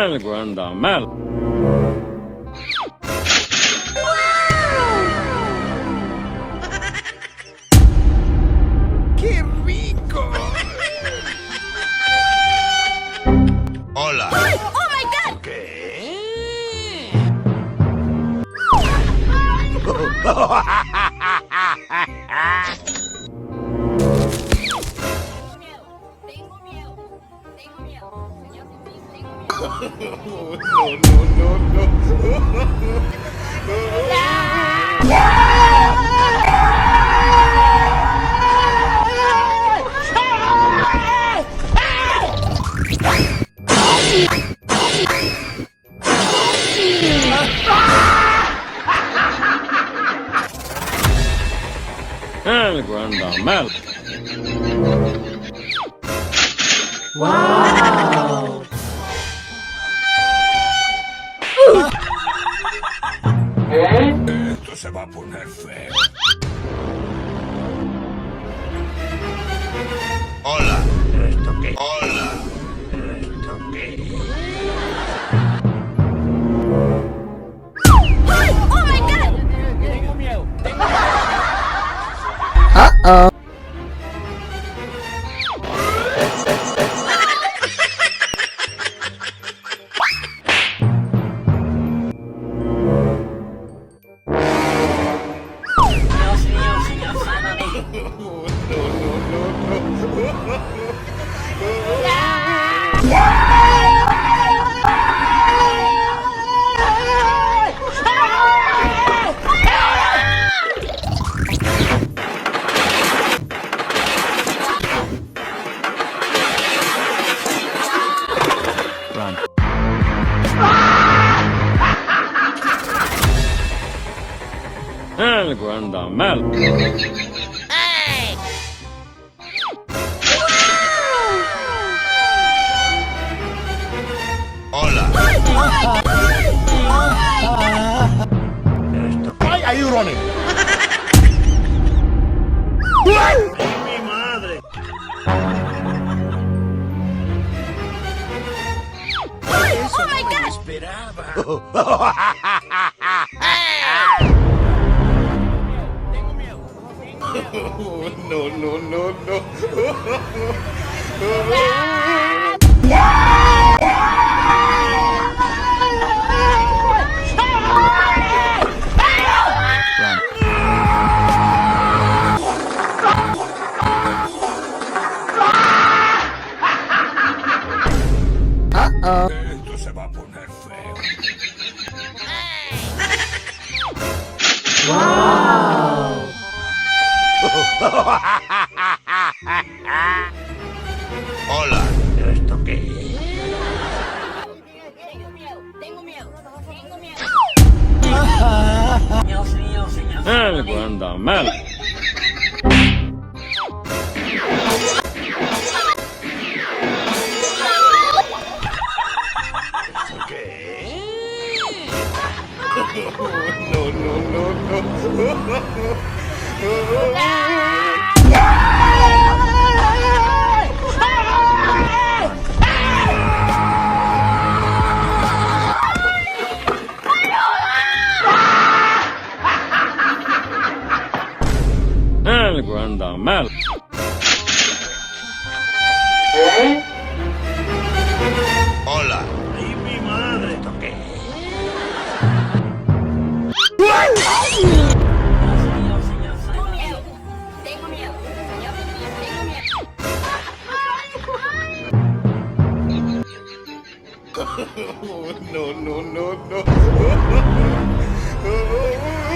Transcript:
Algo anda mal. ¡Qué rico! Hola. ¡Oh, my God! ¿Qué? Tengo miedo. Tengo miedo. Señor, tengo miedo. Algo anda mal. ¡Wow! Esto se va a poner feo. Hola. ¿Esto qué? Hola. ¿Esto qué? ¡Oh, my God! Tengo miedo. Uh-oh. Dios mío, señor, sálvame. Run. Algo anda mal. Hola. ¿Esto qué? Why are you running? ¡Mi madre! Eso Oh, my no me lo God! esperaba. Tengo miedo. No. Run. Uh-oh. Esto se va a poner feo. ¡Wow! Hola. ¿Esto qué? Tengo miedo. Tengo miedo. Tengo miedo. Dios mío, señor, Algo sálvame. anda mal. ¿Esto qué? No. Algo anda mal. Hola. ¡Ay, mi madre! ¿Esto qué? Dios mío, señor, Tengo sálvame. miedo. Tengo miedo. Señor, tengo miedo. No.